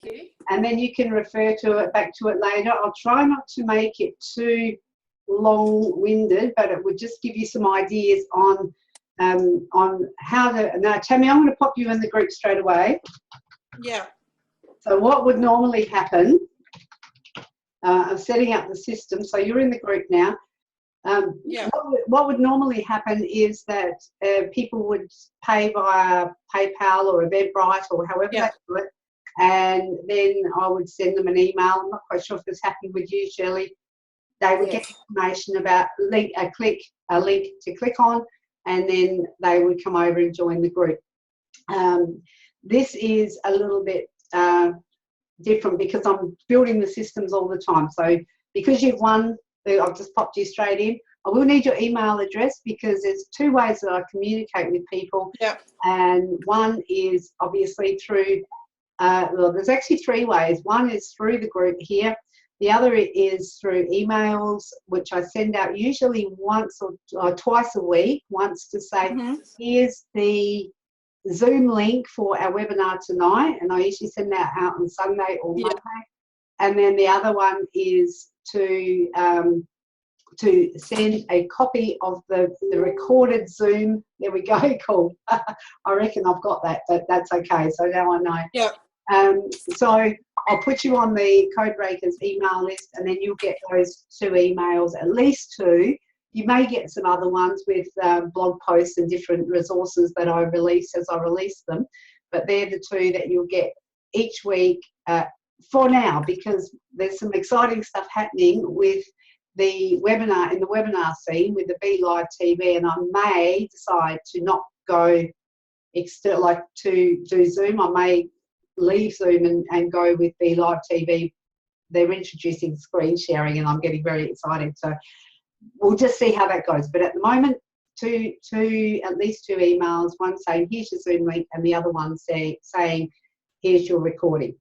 you. And then you can refer to it, back to it later. I'll try not to make it too long-winded, but it would just give you some ideas on how to. Now, Tammy, I'm going to pop you in the group straight away. Yeah. So what would normally happen, I'm setting up the system, so you're in the group now. Yeah. What would normally happen is that people would pay via PayPal or Eventbrite or however they do it, and then I would send them an email. I'm not quite sure if this happened with you, Shirley. They would get information about a link to click on, and then they would come over and join the group. This is a little bit different because I'm building the systems all the time. So because you've won, I've just popped you straight in. I will need your email address because there's two ways that I communicate with people. Yeah. And one is obviously through, well, there's actually three ways. One is through the group here. The other is through emails, which I send out usually once or twice a week, once to say, here's the Zoom link for our webinar tonight. And I usually send that out on Sunday or Monday. And then the other one is to send a copy of the recorded Zoom. There we go, cool. I reckon I've got that, but that's okay. So now I know. Yeah. So I'll put you on the Codebreakers email list, and then you'll get those two emails, at least two. You may get some other ones with blog posts and different resources that I release as I release them, but they're the two that you'll get each week for now, because there's some exciting stuff happening with the webinar, in the webinar scene with the Be Live TV, and I may decide to not go to do Zoom. I may leave Zoom and go with Be Live TV. They're introducing screen sharing, and I'm getting very excited. So we'll just see how that goes. But at the moment, at least two emails, one saying here's your Zoom link, and the other one saying here's your recording.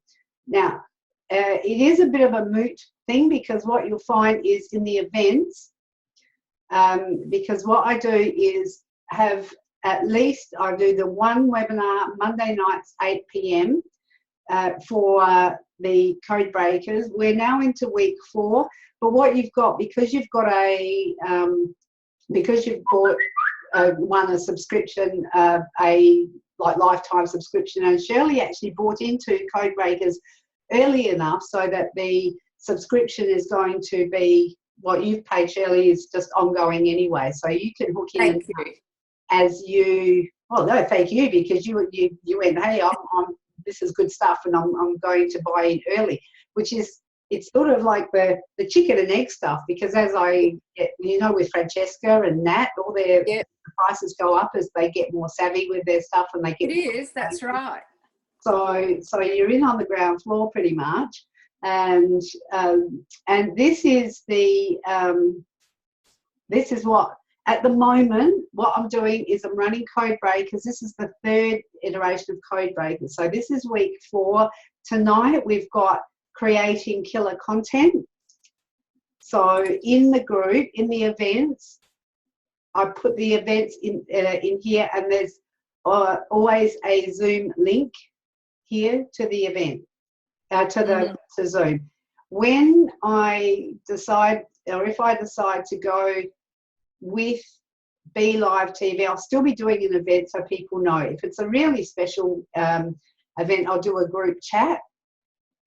Now, it is a bit of a moot thing, because what you'll find is in the events, because what I do is have at least, I do the one webinar Monday nights 8 p.m. For the Code Breakers. We're now into week 4, but what you've got, because you've got because you've bought won a subscription, like lifetime subscription, and Shirley actually bought into Code Breakers early enough so that the subscription is going to be, what you've paid, Shirley, is just ongoing anyway. So you can hook in as you, well, no, thank you, because you went, hey, this is good stuff, and I'm going to buy in early, which is, it's sort of like the chicken and egg stuff, because as I get, with Francesca and Nat, all their prices go up as they get more savvy with their stuff, and they get. It is, that's right. So you're in on the ground floor pretty much, and this is what, at the moment, what I'm doing is I'm running Code Breakers. This is the 3rd iteration of Code Breakers. So this is week 4. Tonight we've got creating killer content. So in the group, in the events, I put the events in here, and there's always a Zoom link here to the event, to Zoom. When I decide, or if I decide to go with Be Live TV, I'll still be doing an event so people know. If it's a really special event, I'll do a group chat,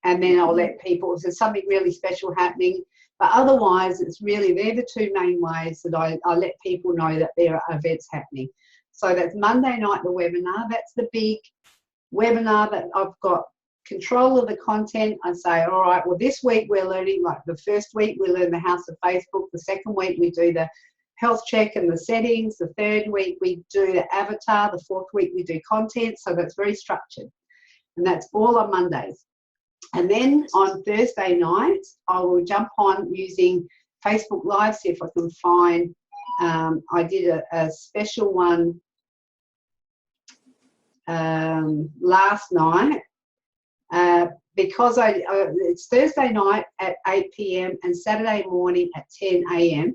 and then I'll let people, if there's something really special happening. But otherwise, it's really, they're the two main ways that I let people know that there are events happening. So that's Monday night, the webinar. That's the big webinar that I've got control of the content. I say, all right, well, this week we're learning, like the first week we learn the House of Facebook. The second week we do the health check and the settings. The third week we do the avatar. The fourth week we do content. So that's very structured. And that's all on Mondays. And then on Thursday nights, I will jump on using Facebook Live, see if I can find, I did a special one last night, because it's Thursday night at 8 p.m. and Saturday morning at 10 a.m.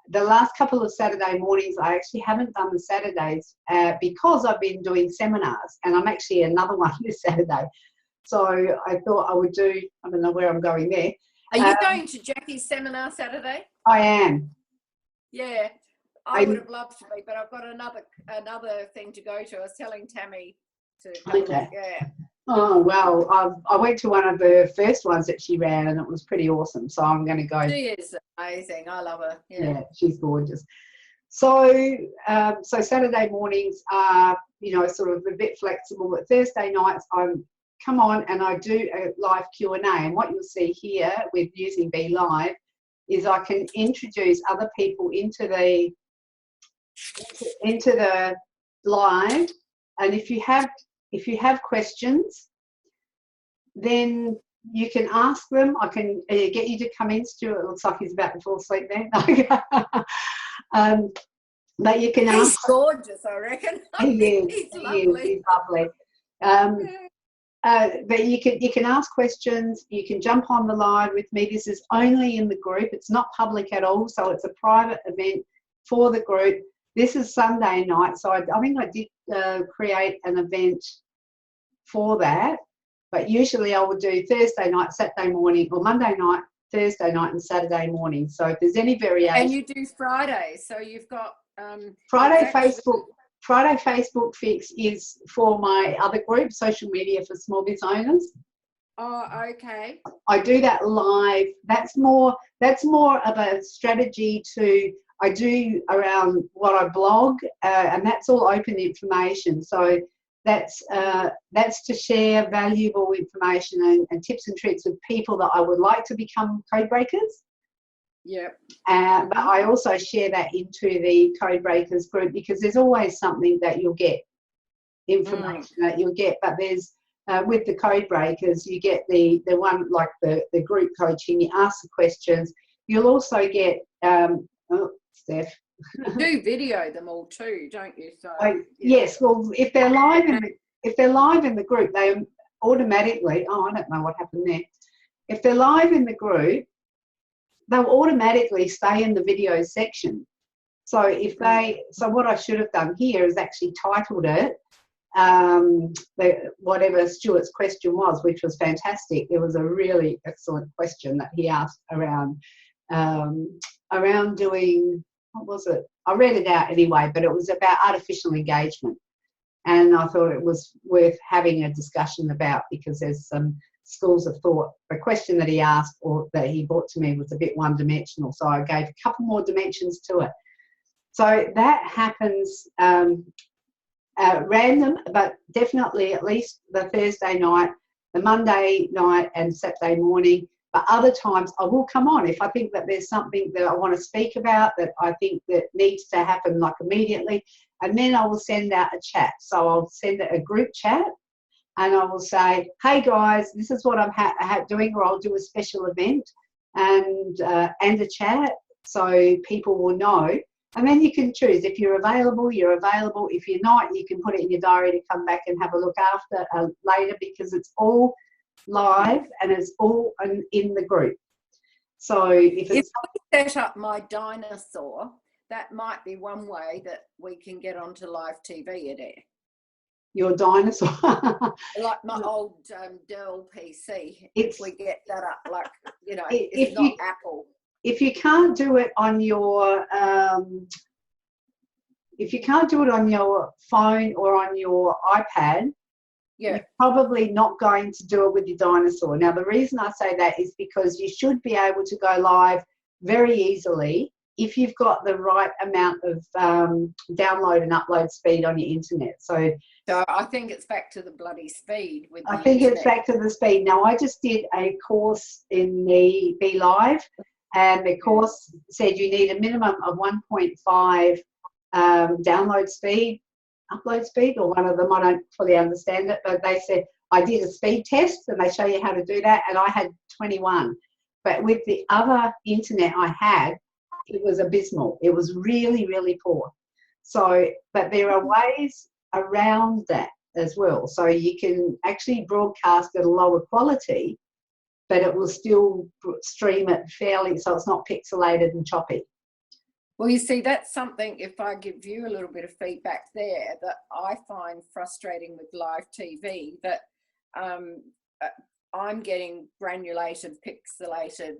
The last couple of Saturday mornings, I actually haven't done the Saturdays because I've been doing seminars, and I'm actually another one this Saturday. So I thought I would do, I don't know where I'm going there. Are you going to Jackie's seminar Saturday? I am. Yeah, I would have loved to be, but I've got another thing to go to. I was telling Tammy to have a look. Yeah. Oh, well, I went to one of the first ones that she ran and it was pretty awesome. So I'm going to go. She is amazing. I love her. Yeah, she's gorgeous. So, so Saturday mornings are, you know, sort of a bit flexible, but Thursday nights I'm come on and I do a live Q&A. And what you'll see here with using Be Live is I can introduce other people into the live, and if you have questions, then you can ask them. I can get you to come in. Stuart looks like he's about to fall asleep there. But you can ask. He's gorgeous, I reckon. He's lovely. He's lovely. But you can ask questions. You can jump on the live with me. This is only in the group. It's not public at all, so it's a private event for the group. This is Sunday night, so I think I did create an event for that. But usually I would do Thursday night, Saturday morning, or Monday night, Thursday night, and Saturday morning. So if there's any variation. And you do Fridays, so you've got Friday Facebook Fix is for my other group, Social Media for Small Business Owners. Oh, okay. I do that live. That's more of a strategy I do around what I blog, and that's all open information. So that's to share valuable information and tips and tricks with people that I would like to become code breakers. Yeah. But I also share that into the code breakers group because there's always something that you'll get, information that you'll get. But there's with the code breakers, you get the one like the group coaching. You ask the questions. You'll also get Steph. You do video them all too, don't you? So yes. Well, if they're live in the group, they automatically. Oh, I don't know what happened there. If they're live in the group, they'll automatically stay in the video section. So so what I should have done here is actually titled it whatever Stuart's question was, which was fantastic. It was a really excellent question that he asked around doing, what was it? I read it out anyway, but it was about artificial engagement. And I thought it was worth having a discussion about because there's some schools of thought. The question that he asked or that he brought to me was a bit one-dimensional, so I gave a couple more dimensions to it. So that happens random, but definitely at least the Thursday night, the Monday night and Saturday morning. But other times I will come on if I think that there's something that I want to speak about that I think that needs to happen like immediately, and then I will send out a chat. So I'll send a group chat and I will say, hey guys, this is what I'm doing, or I'll do a special event and a chat so people will know. And then you can choose. If you're available, you're available. If you're not, you can put it in your diary to come back and have a look after later because it's all live and it's all in the group. So if I set up my dinosaur, that might be one way that we can get onto live TV at air. Your dinosaur. Like my old Dell PC. If we get that up, like, you know, it's not Apple. If you can't do it on your phone or on your iPad, you're probably not going to do it with your dinosaur. Now, the reason I say that is because you should be able to go live very easily if you've got the right amount of download and upload speed on your internet. So I think it's back to the bloody speed. It's back to the speed. Now, I just did a course in the Be Live, and the course said you need a minimum of 1.5 download speed, upload speed, or one of them. I don't fully understand it, but they said I did a speed test and they show you how to do that, and I had 21. But with the other internet I had, it was abysmal. It was really, really poor. So, but there are ways around that as well. So you can actually broadcast at a lower quality, but it will still stream it fairly, so it's not pixelated and choppy. Well, you see, that's something, if I give you a little bit of feedback there, that I find frustrating with live TV, that I'm getting granulated, pixelated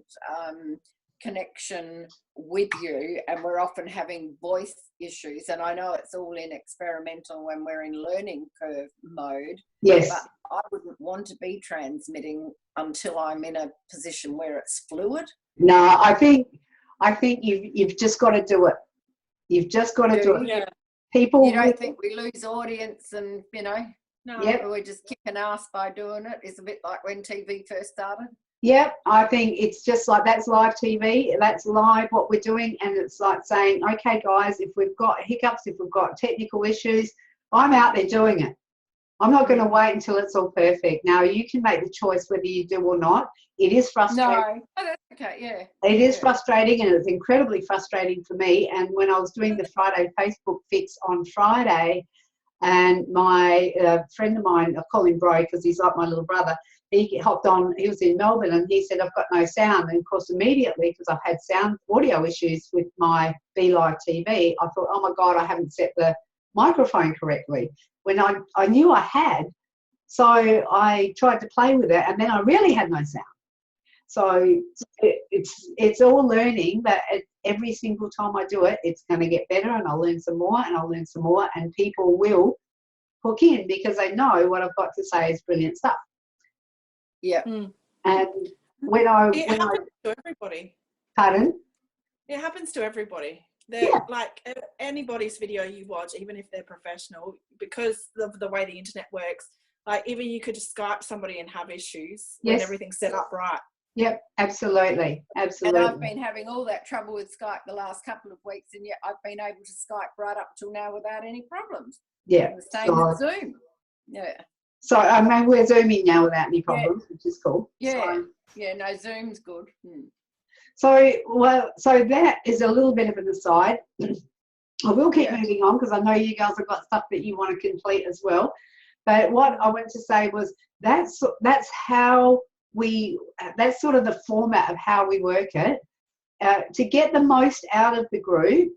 connection with you, and we're often having voice issues. And I know it's all in experimental when we're in learning curve mode. Yes. But I wouldn't want to be transmitting until I'm in a position where it's fluid. No, I think you've just got to do it. You've just got to do it. Yeah. People, you don't think we lose audience, and No. Yep. we're just kicking ass by doing it. It's a bit like when TV first started. Yep, I think it's just like that's live TV, that's live what we're doing, and it's like saying, okay guys, if we've got hiccups, if we've got technical issues, I'm out there doing it. I'm not going to wait until it's all perfect. Now, you can make the choice whether you do or not. It is frustrating. No, oh, that's okay, yeah. It is frustrating, and it's incredibly frustrating for me. And when I was doing the Friday Facebook fix on Friday, and my friend of mine, I call him Bro because he's like my little brother, he hopped on, he was in Melbourne, and he said, I've got no sound. And of course, immediately, because I've had audio issues with my Be Live TV, I thought, oh my God, I haven't set the microphone correctly. When I knew I had, so I tried to play with it, and then I really had no sound. So it's all learning, but every single time I do it, it's going to get better, and I'll learn some more, and I'll learn some more, and people will hook in because they know what I've got to say is brilliant stuff. Yeah. And It happens to everybody. Pardon? It happens to everybody. Yeah. Like anybody's video you watch, even if they're professional, because of the way the internet works, like even you could just Skype somebody and have issues when everything's set up right. Yep, absolutely. And I've been having all that trouble with Skype the last couple of weeks, and yet I've been able to Skype right up till now without any problems. Yeah. And the same with Zoom. Yeah. So I mean, we're Zooming now without any problems, which is cool. Yeah. So, yeah, no, Zoom's good. So that is a little bit of an aside. I will keep moving on because I know you girls have got stuff that you want to complete as well. But what I wanted to say was that's how that's sort of the format of how we work it. To get the most out of the group,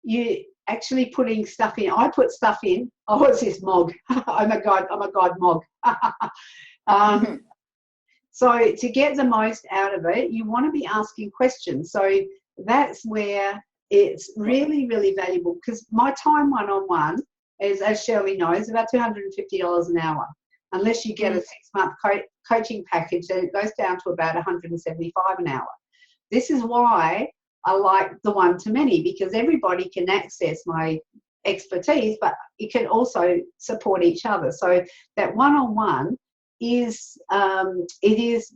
you actually putting stuff in. I put stuff in. Oh, what's this mog? I'm a god mog. So to get the most out of it, you want to be asking questions. So that's where it's really, really valuable, because my time one-on-one is, as Shirley knows, about $250 an hour. Unless you get a 6-month coaching package, then it goes down to about $175 an hour. This is why I like the one-to-many, because everybody can access my expertise, but you can also support each other. So that one-on-one is it's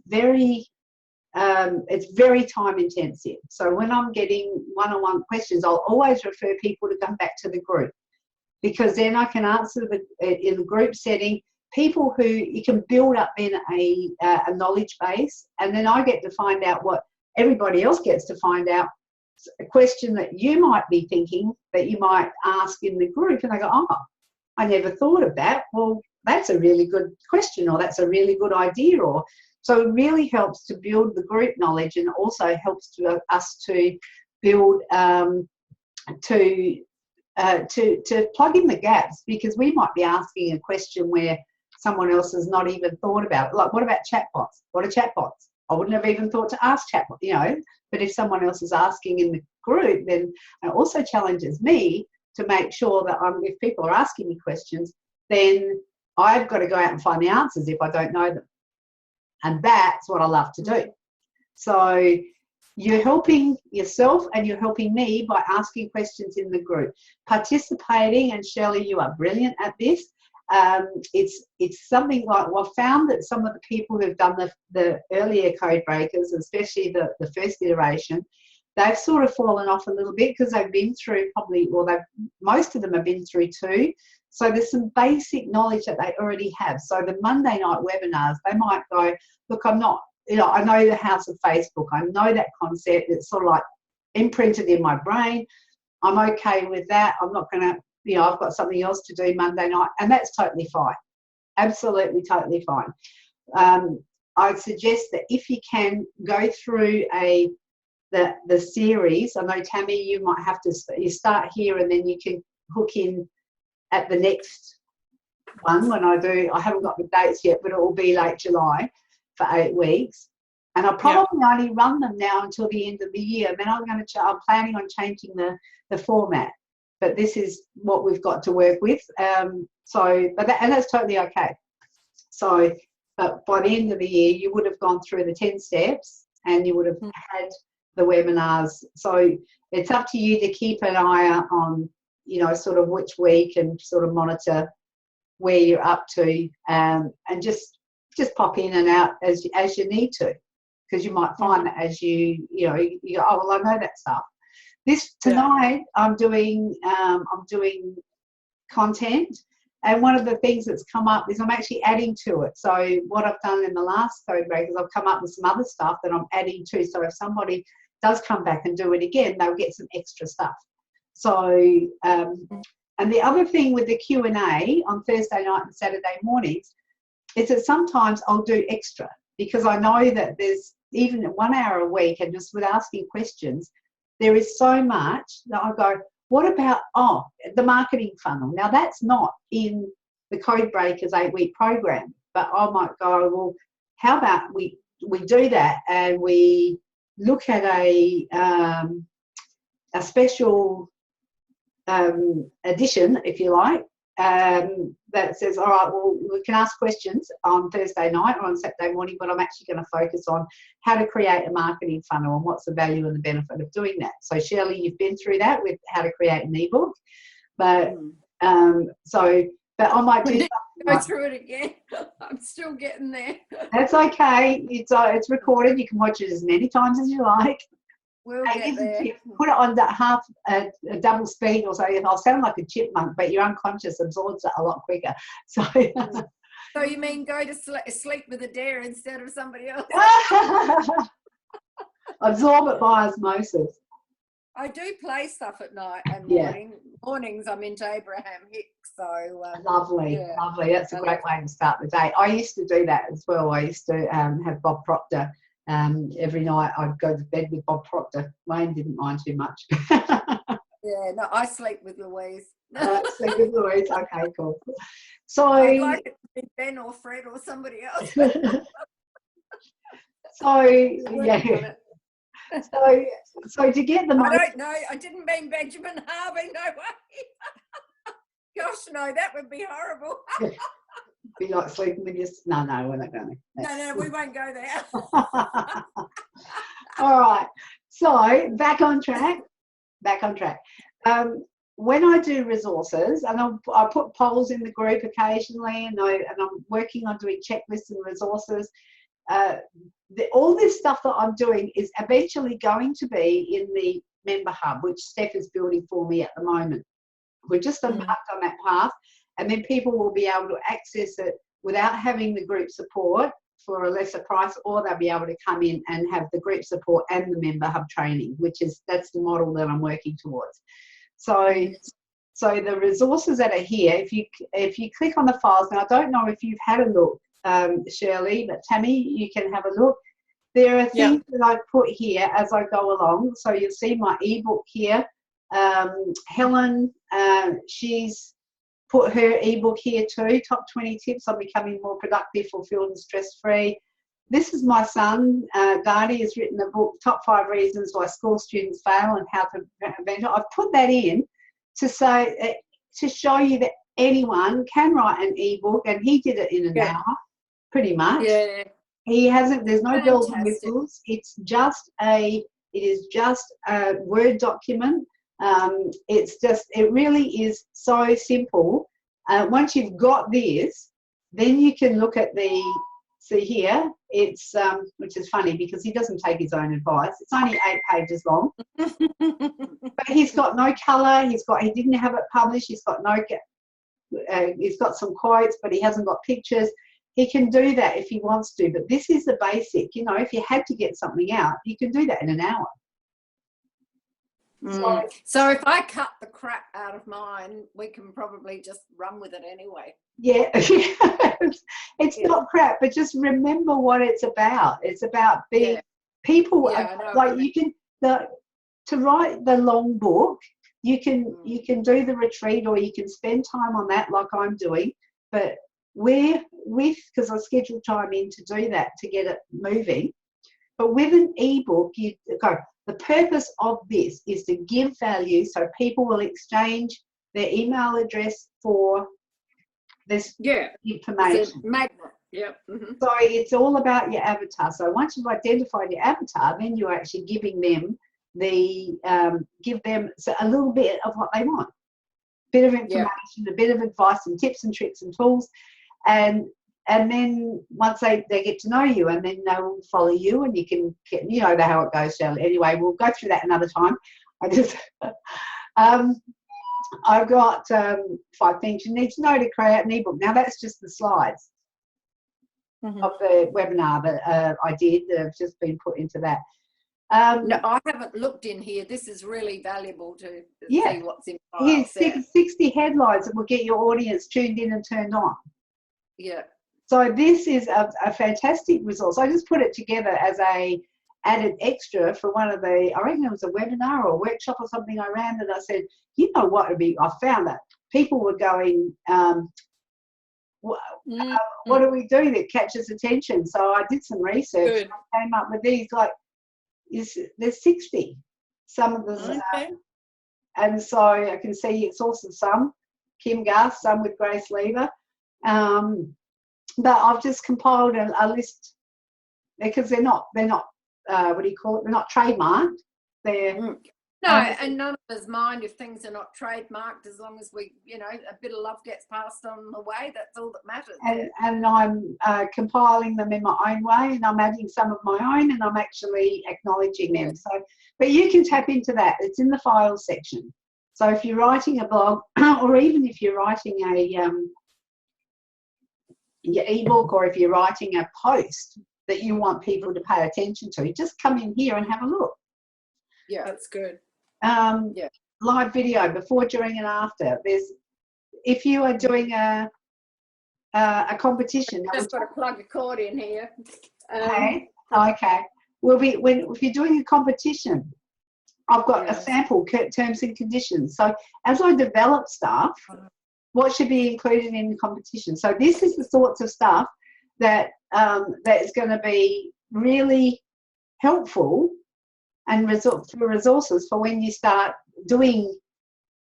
very time intensive. So when I'm getting one-on-one questions, I'll always refer people to come back to the group, because then I can answer in the group setting people who you can build up in a knowledge base, and then I get to find out what everybody else gets to find out, a question that you might be thinking that you might ask in the group, and they go, oh, I never thought of that. Well, that's a really good question, or that's a really good idea. Or so it really helps to build the group knowledge, and also helps to us to build to plug in the gaps, because we might be asking a question where someone else has not even thought about it. Like, what about chatbots? What are chatbots? I wouldn't have even thought to ask chatbot, but if someone else is asking in the group, then it also challenges me to make sure that if people are asking me questions, then I've got to go out and find the answers if I don't know them. And that's what I love to do. So you're helping yourself and you're helping me by asking questions in the group. Participating, and Shirley, you are brilliant at this. It's something like, well, I found that some of the people who've done the earlier code breakers, especially the first iteration, they've sort of fallen off a little bit because they've been through most of them have been through 2. So there's some basic knowledge that they already have. So the Monday night webinars, they might go, look, I'm not, I know the House of Facebook. I know that concept. It's sort of like imprinted in my brain. I'm okay with that. I'm not going to, I've got something else to do Monday night, and that's totally fine. Absolutely, totally fine. I'd suggest that if you can go through the series, I know, Tammy, you might have to, you start here and then you can hook in at the next one when I do. I haven't got the dates yet, but it will be late July for 8 weeks. And I'll probably only run them now until the end of the year. And then I'm planning on changing the format. But this is what we've got to work with. And that's totally okay. So, but by the end of the year, you would have gone through the 10 steps and you would have had the webinars. So it's up to you to keep an eye out on, you know, sort of which week and sort of monitor where you're up to, and just pop in and out as you need to, because you might find that as you go, oh, well, I know that stuff. Tonight I'm doing content, and one of the things that's come up is I'm actually adding to it. So what I've done in the last code break is I've come up with some other stuff that I'm adding to. So if somebody does come back and do it again, they'll get some extra stuff. So and the other thing with the Q&A on Thursday night and Saturday mornings is that sometimes I'll do extra, because I know that there's even 1 hour a week, and just with asking questions, there is so much that I go, what about, the marketing funnel? Now, that's not in the Code Breakers 8-week program, but I might go, well, how about we do that and we look at a special edition, if you like, that says, all right, well, we can ask questions on Thursday night or on Saturday morning, but I'm actually going to focus on how to create a marketing funnel and what's the value and the benefit of doing that. So Shirley, you've been through that with how to create an ebook, but but I might do go through it again. I'm still getting there. That's okay. It's recorded. You can watch it as many times as you like. We'll get there. Put it on a double speed or so. I'll sound like a chipmunk, but your unconscious absorbs it a lot quicker. So, so you mean go to sleep with a dare instead of somebody else? Absorb it by osmosis. I do play stuff at night and mornings. I'm into Abraham Hicks. So lovely. That's a great way to start the day. I used to do that as well. I used to have Bob Proctor. Every night I'd go to bed with Bob Proctor. Wayne didn't mind too much. Yeah, no, I sleep with Louise. Sleep with Louise. Okay, cool. So I'd like it to be Ben or Fred or somebody else. So to get the I don't know. I didn't mean Benjamin Harvey. No way. Gosh, no, that would be horrible. Be like sleeping with your... No, we're not going to. No, we won't go there. All right. So back on track. When I do resources, and I put polls in the group occasionally, and I'm working on doing checklists and resources. All this stuff that I'm doing is eventually going to be in the member hub, which Steph is building for me at the moment. We're just embarked on that path. And then people will be able to access it without having the group support for a lesser price, or they'll be able to come in and have the group support and the member hub training, that's the model that I'm working towards. So the resources that are here, if you click on the files, now I don't know if you've had a look, Shirley, but Tammy, you can have a look. There are things that I've put here as I go along. So you'll see my ebook here. Helen, she's put her ebook here too, Top 20 Tips on Becoming More Productive, Fulfilled and Stress-Free. This is my son, Darty, has written a book, Top 5 Reasons Why School Students Fail and How to Prevent it. I've put that in to show you that anyone can write an ebook, and he did it in an hour, pretty much. Yeah. There's no bells and whistles. It is just a Word document. It really is so simple. Once you've got this, then you can look at see here, it's which is funny because he doesn't take his own advice. It's only 8 pages long, but he's got no colour. He didn't have it published. He's got he's got some quotes, but he hasn't got pictures. He can do that if he wants to, but this is the basic. If you had to get something out, you can do that in an hour. So if I cut the crap out of mine, we can probably just run with it anyway. Yeah, it's not crap, but just remember what it's about. It's about being people. Like you can to write the long book. You can do the retreat, or you can spend time on that, like I'm doing. but because I scheduled time in to do that to get it moving. But with an ebook, the purpose of this is to give value, so people will exchange their email address for this information. It's a magnet. Yeah. So it's all about your avatar. So once you've identified your avatar, then you're actually giving them give them a little bit of what they want. Bit of information, a bit of advice and tips and tricks and tools. And then once they get to know you, and then they will follow you, and you can get, you know how it goes, Shirley. Anyway, we'll go through that another time. I've got 5 things you need to know to create an ebook. Now that's just the slides of the webinar that I did. That have just been put into that. No, I haven't looked in here. This is really valuable to see what's in files. Here's 60 headlines that will get your audience tuned in and turned on. Yeah. So this is a fantastic resource. I just put it together as a added extra for one of the, I reckon it was a webinar or a workshop or something I ran, and I said, you know what would be, I found that people were going, what are we doing that catches attention? So I did some research and I came up with these, like, there's 60. Some of them, and so I can see it's also some Kim Garth, some with Grace Lever. But I've just compiled a list because they're not what do you call it? They're not trademarked. They're no, and none of us mind if things are not trademarked, as long as we, you know, a bit of love gets passed on the way. That's all that matters. And I'm compiling them in my own way, and I'm adding some of my own, and I'm actually acknowledging them. So, but you can tap into that. It's in the files section. So if you're writing a blog, or even if you're writing your ebook, or if you're writing a post that you want people to pay attention to, just come in here and have a look. Yeah, that's good. Live video before, during, and after. If you are doing a competition. Just got to plug a cord in here. Okay. If you're doing a competition, I've got a sample terms and conditions. So as I develop stuff, what should be included in the competition? So this is the sorts of stuff that that is going to be really helpful and resources for when you start doing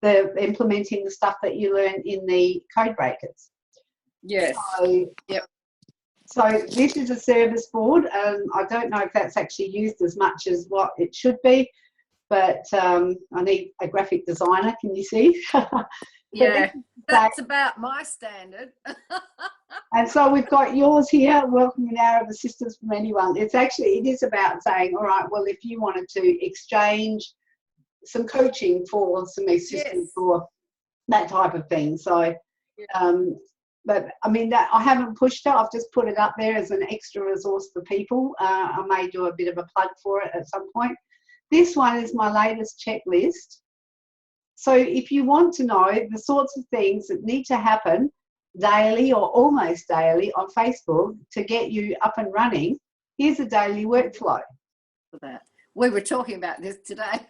implementing the stuff that you learn in the code breakers. Yes. So this is a service board. I don't know if that's actually used as much as what it should be, but I need a graphic designer. Can you see? Yeah, that's about my standard. And so we've got yours here, welcoming hour of assistance from anyone. It is about saying, all right, well, if you wanted to exchange some coaching for some assistance or that type of thing. So, but I mean, that I haven't pushed it. I've just put it up there as an extra resource for people. I may do a bit of a plug for it at some point. This one is my latest checklist. So if you want to know the sorts of things that need to happen daily or almost daily on Facebook to get you up and running, here's a daily workflow. For that. We were talking about this today.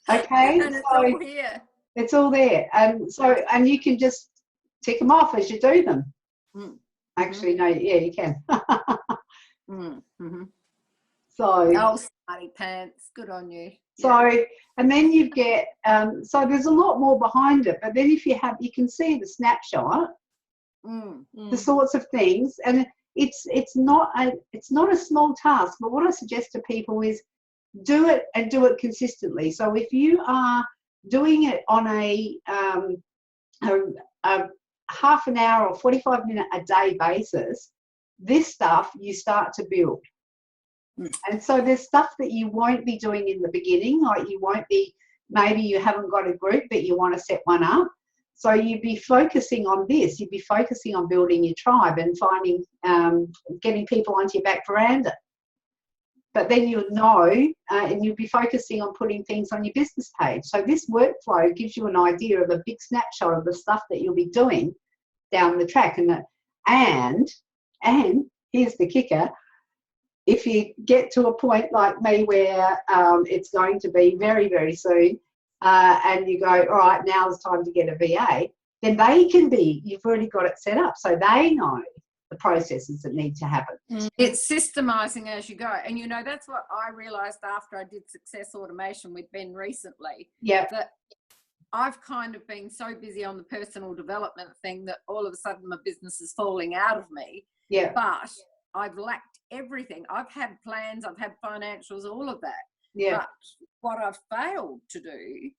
Okay. And it's all here. It's all there. And you can just tick them off as you do them. Actually, no, yeah, you can. So, oh, smarty pants, good on you. So, and then you get, so there's a lot more behind it, but then if you can see the snapshot, the sorts of things, and it's not a small task, but what I suggest to people is do it and do it consistently. So if you are doing it on a half an hour or 45-minute a day basis, this stuff you start to build. And so there's stuff that you won't be doing in the beginning, like maybe you haven't got a group, but you want to set one up. So you'd be focusing on this. You'd be focusing on building your tribe and finding, getting people onto your back veranda. But then you'll know, and you'll be focusing on putting things on your business page. So this workflow gives you an idea of a big snapshot of the stuff that you'll be doing down the track. And here's the kicker. If you get to a point like me where it's going to be very, very soon, and you go, all right, now it's time to get a VA, then you've already got it set up, so they know the processes that need to happen. It's systemizing as you go. And, you know, that's what I realized after I did Success Automation with Ben recently. Yeah. That I've kind of been so busy on the personal development thing that all of a sudden my business is falling out of me. Yeah. But I've lacked everything. I've had plans, I've had financials, all of that. Yeah. But what I've failed to do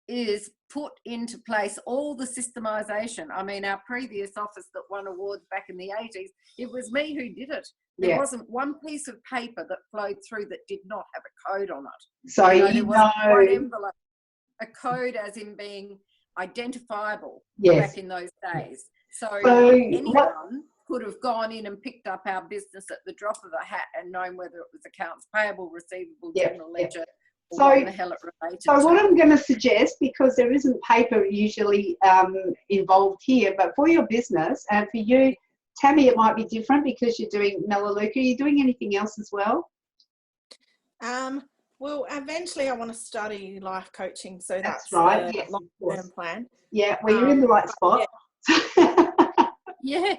is put into place all the systemization. I mean, our previous office that won awards back in the 80s, it was me who did it. There wasn't one piece of paper that flowed through that did not have a code on it. So there wasn't one envelope, a code as in being identifiable back in those days. So anyone could have gone in and picked up our business at the drop of a hat and known whether it was accounts payable, receivable, general ledger, or what the hell it related to. What I'm going to suggest, because there isn't paper usually involved here, but for your business and for you, Tammy, it might be different because you're doing Melaleuca. Are you doing anything else as well? Well, eventually I want to study life coaching, so that's right. The long-term plan. Yeah, well, you're in the right spot. Yeah.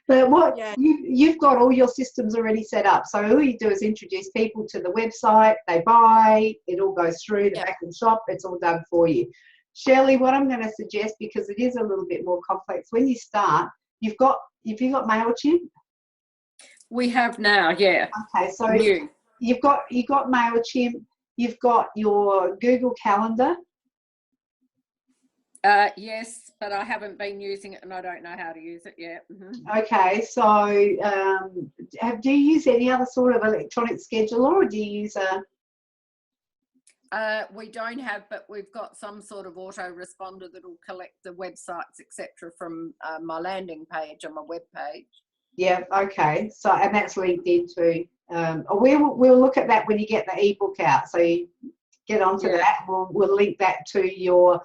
But you've got all your systems already set up. So all you do is introduce people to the website, they buy, it all goes through the back of the shop, it's all done for you. Shirley, what I'm going to suggest, because it is a little bit more complex, when you start, have you got MailChimp? We have now, yeah. Okay, so you've got MailChimp, you've got your Google Calendar. Yes, but I haven't been using it and I don't know how to use it yet. Okay, so do you use any other sort of electronic scheduler, or do you use we don't have, but we've got some sort of autoresponder that will collect the websites, etc., from my landing page on my web page. Yeah, okay. So, and that's linked into, we'll look at that when you get the ebook out. So you get onto that, we'll link that to your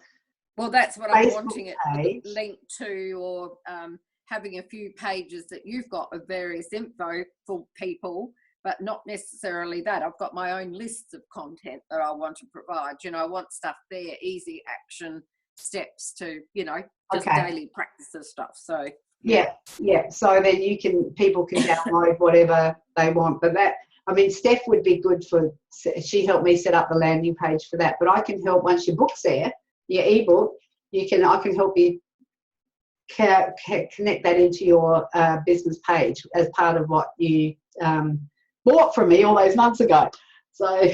Well, that's what Facebook I'm wanting page. it linked to, or having a few pages that you've got of various info for people, but not necessarily that. I've got my own lists of content that I want to provide. You know, I want stuff there, easy action steps to, you know, just daily practices stuff. So yeah. So then people can download whatever they want. But that, I mean, Steph would be good she helped me set up the landing page for that. But I can help once your book's there, your ebook, I can help you connect that into your business page as part of what you bought from me all those months ago. So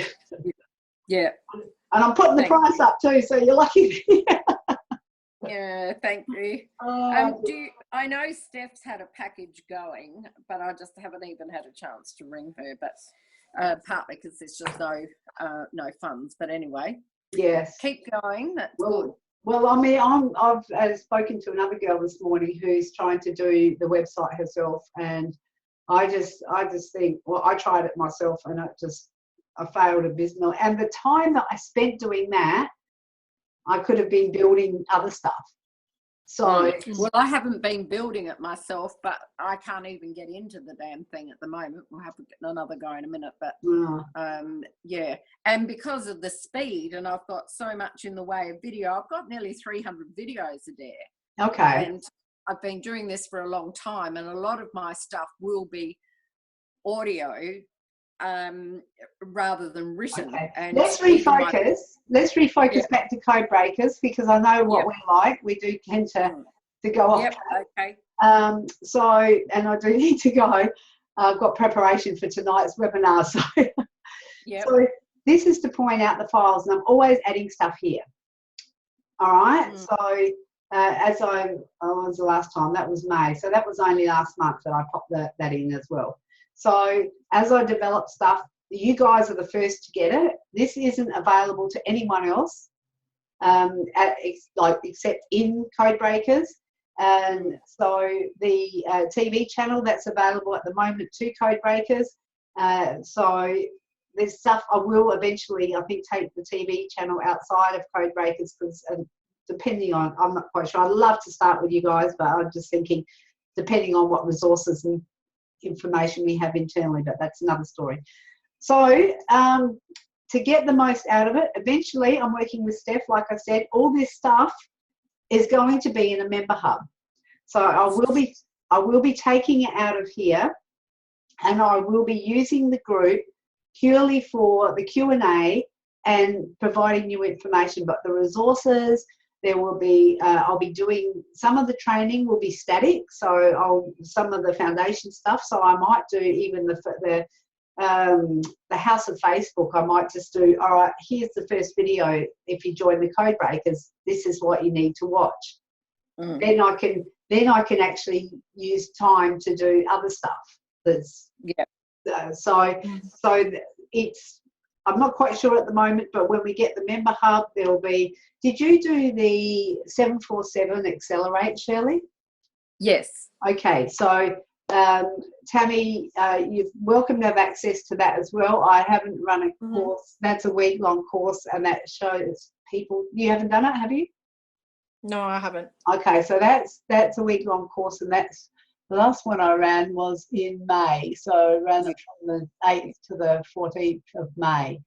yeah, and I'm putting the price up too, so you're lucky. Yeah, thank you. I know Steph's had a package going, but I just haven't even had a chance to ring her, but partly because there's just no funds. But anyway, yes, keep going. That's good. Well, I mean, I've spoken to another girl this morning who's trying to do the website herself, and I just think, well, I tried it myself, and I failed abysmally. And the time that I spent doing that, I could have been building other stuff. So, well, I haven't been building it myself, but I can't even get into the damn thing at the moment. We'll have to get another go in a minute, but yeah. And because of the speed, and I've got so much in the way of video, I've got nearly 300 videos a day. Okay. And I've been doing this for a long time, and a lot of my stuff will be audio rather than written. Okay. And let's refocus back to code breakers, because I know what we like. We do tend to go off track. Okay. So, and I do need to go. I've got preparation for tonight's webinar. So, so this is to point out the files, and I'm always adding stuff here. All right. So as was the last time, that was May. So that was only last month that I popped that in as well. So as I develop stuff, you guys are the first to get it. This isn't available to anyone else, except in Code Breakers. And so the TV channel that's available at the moment to Code Breakers. So there's stuff I will eventually, I think, take the TV channel outside of Code Breakers, because depending on, I'm not quite sure. I'd love to start with you guys, but I'm just thinking, depending on what resources and information we have internally, but that's another story. So to get the most out of it, eventually I'm working with Steph, like I said, all this stuff is going to be in a member hub. So I will be taking it out of here, and I will be using the group purely for the Q&A and providing you information. But the resources, there will be, I'll be doing, some of the training will be static, so some of the foundation stuff, so I might do even the House of Facebook. I might just do, all right, here's the first video. If you join the Code Breakers, this is what you need to watch. Then I can actually use time to do other stuff. That's so it's, I'm not quite sure at the moment, but when we get the member hub, there'll be. Did you do the 747 Accelerate, Shirley? Yes. Okay, so Tammy, you're welcome to have access to that as well. I haven't run a course. That's a week-long course, and that shows people. You haven't done it, have you? No, I haven't. Okay, so that's a week-long course, and that's the last one I ran was in May. So I ran it from the 8th to the 14th of May,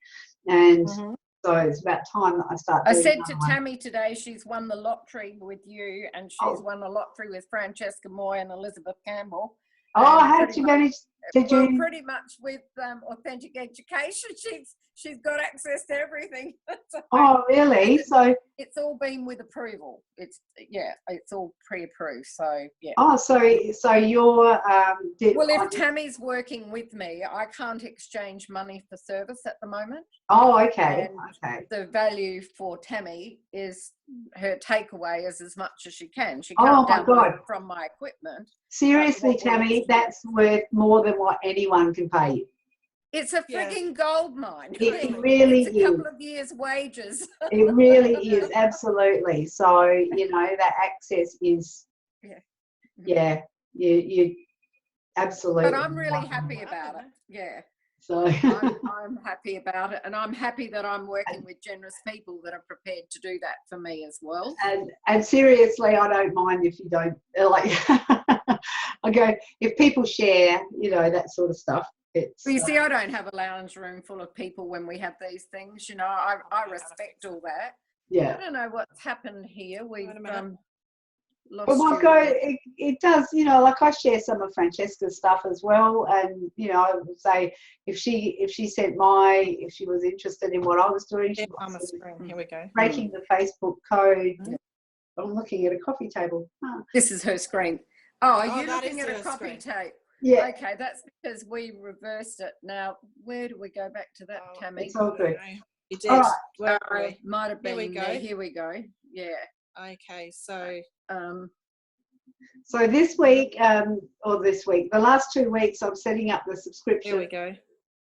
and so it's about time that I start doing. I said to Tammy today, she's won the lottery with you, and she's won the lottery with Francesca Moy and Elizabeth Campbell. Oh, how did you manage? Well, pretty much with Authentic Education, she's got access to everything. So oh, really? So it's all been with approval. It's all pre-approved. So yeah. Oh, so you're well, if Tammy's working with me, I can't exchange money for service at the moment. Oh, okay. And the value for Tammy is her takeaway is as much as she can. She can't download from my equipment. Seriously, Tammy, that's worth more than what anyone can pay you. It's a frigging gold mine. It really is. It's a couple of years' wages. It really is, absolutely. So, you know, that access is, you absolutely. But I'm really happy about it. Yeah. So I'm happy about it, and I'm happy that I'm working with generous people that are prepared to do that for me as well. And seriously, I don't mind if you don't like. I go if people share, you know, that sort of stuff. It's, well, you see, I don't have a lounge room full of people when we have these things. You know, I respect all that. Yeah. I don't know what's happened here. We've lost. But it does, you know, like I share some of Francesca's stuff as well, and you know, I would say if she sent if she was interested in what I was doing, she on the screen. Here we go. Breaking the Facebook code. I'm looking at a coffee table. This is her screen. Oh, are you looking at a coffee table? Yeah. Okay, that's because we reversed it. Now, where do we go back to that, Tammy? It's all good. You did. All right. Might have been. Here we go. Here we go. Yeah. Okay, so so this week, the last 2 weeks, I'm setting up the subscription. Here we go.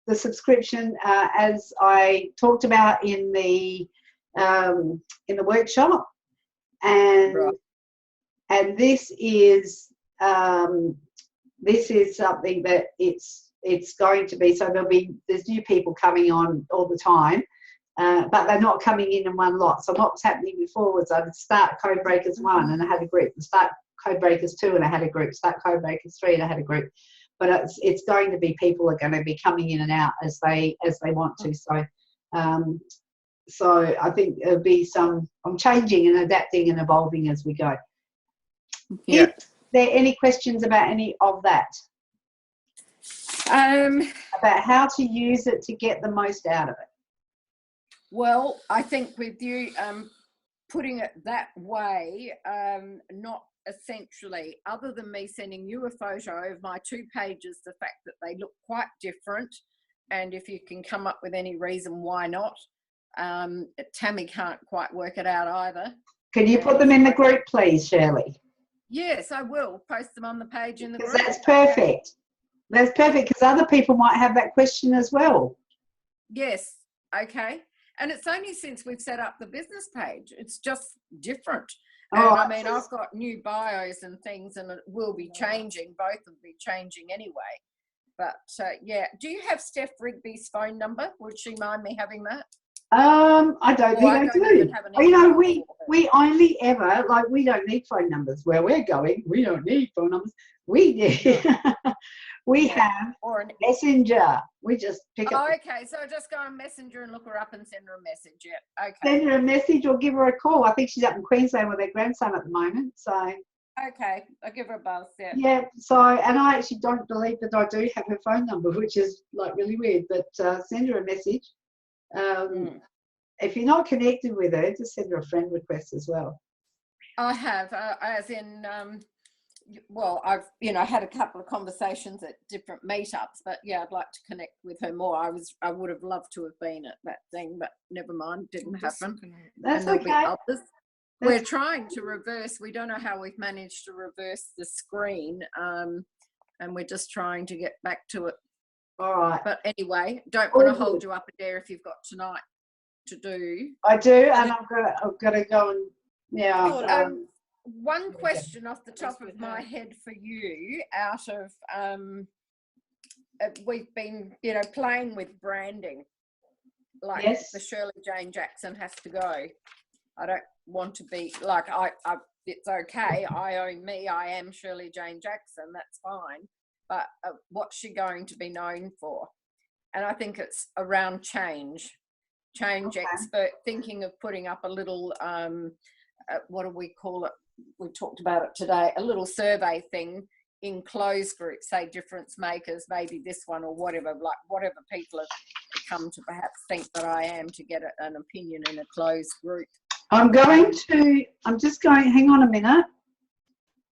The subscription, as I talked about in the workshop, and this is something that it's going to be. So there's new people coming on all the time. But they're not coming in one lot. So what was happening before was I'd start Code Breakers 1 and I had a group, start Code Breakers 2 and I had a group, start Code Breakers 3 and I had a group. But it's going to be, people are going to be coming in and out as they want to. So I think there'll be I'm changing and adapting and evolving as we go. Yeah. Is there any questions about any of that? About how to use it to get the most out of it? Well, I think with you putting it that way, not essentially, other than me sending you a photo of my 2 pages, the fact that they look quite different, and if you can come up with any reason why not. Tammy can't quite work it out either. Can you put them in the group, please, Shirley? Yes, I will post them on the page in the group. That's perfect. That's perfect, because other people might have that question as well. Yes, okay. And it's only since we've set up the business page. It's just different. And I mean, I've got new bios and things, and it will be changing. Both will be changing anyway. But yeah, do you have Steph Rigby's phone number? Would she mind me having that? I don't think I do. You know, we only ever, like, we don't need phone numbers. Where we're going, we don't need phone numbers. We We have or an Messenger. We just pick up. Oh, okay, so just go on Messenger and look her up and send her a message. Yeah, okay. Send her a message or give her a call. I think she's up in Queensland with her grandson at the moment. So. Okay, I'll give her a buzz. Yeah. Yeah. So, and I actually don't believe that I do have her phone number, which is like really weird. But send her a message. If you're not connected with her, just send her a friend request as well. I have, as in, well, I've had a couple of conversations at different meetups, but yeah, I'd like to connect with her more. I would have loved to have been at that thing, but never mind, didn't happen. That's okay. We're trying to reverse. We don't know how we've managed to reverse the screen, and we're just trying to get back to it. All right. But anyway, don't want to hold you up a dare if you've got tonight to do. I do, and I've got to go and one question off the top of my head for you, out of we've been playing with branding, like the Shirley Jane Jackson has to go. I don't want to be like it's okay, I own me, I am Shirley Jane Jackson, that's fine, but what's she going to be known for? And I think it's around change expert, thinking of putting up a little what do we call it, we talked about it today, a little survey thing in closed groups, say difference makers, maybe this one or whatever, like whatever people have come to perhaps think that I am, to get an opinion in a closed group. I'm just going, hang on a minute.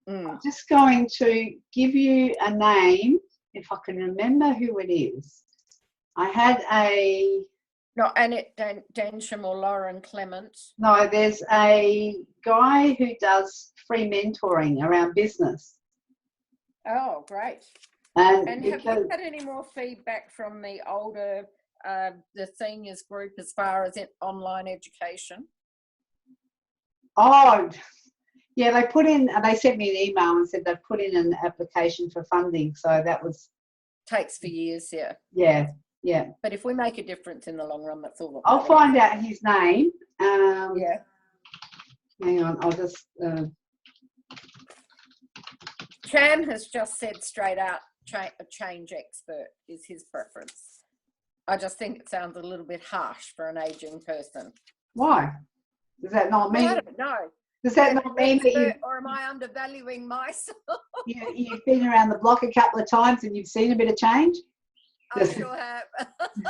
I'm just going to give you a name, if I can remember who it is. I had a... Not Annette Densham or Lauren Clement. No, there's a guy who does free mentoring around business. Oh, great. And have you had any more feedback from the older, the seniors group as far as online education? Oh, yeah, they sent me an email and said they've put in an application for funding. So that was... Takes for years, yeah. Yeah. But if we make a difference in the long run, that's all that I'll find out his name. Yeah. Hang on, I'll just... Chan has just said straight out, a change expert is his preference. I just think it sounds a little bit harsh for an aging person. Why? Does that not mean... I don't know. Does that not mean that you... Or am I undervaluing myself? You've been around the block a couple of times and you've seen a bit of change? I sure have.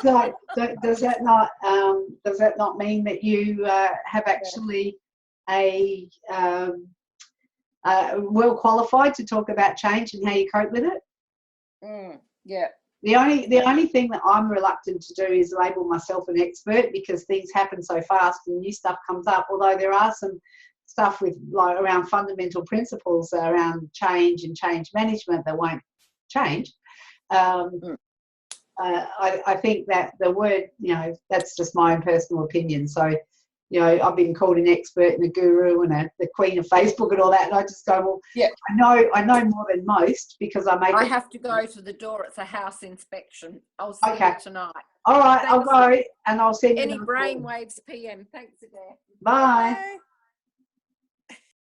So does that not mean that you have actually a well qualified to talk about change and how you cope with it? Yeah. The only thing that I'm reluctant to do is label myself an expert, because things happen so fast and new stuff comes up. Although there are some stuff with like around fundamental principles around change and change management that won't change. I think that the word, that's just my own personal opinion. So, I've been called an expert and a guru and the queen of Facebook and all that. And I just go, well, yeah, I know more than most because I have to go to the door. It's a house inspection. I'll see you tonight. All right, I'll go and I'll send you any brainwaves PM. Thanks again. Bye. Bye.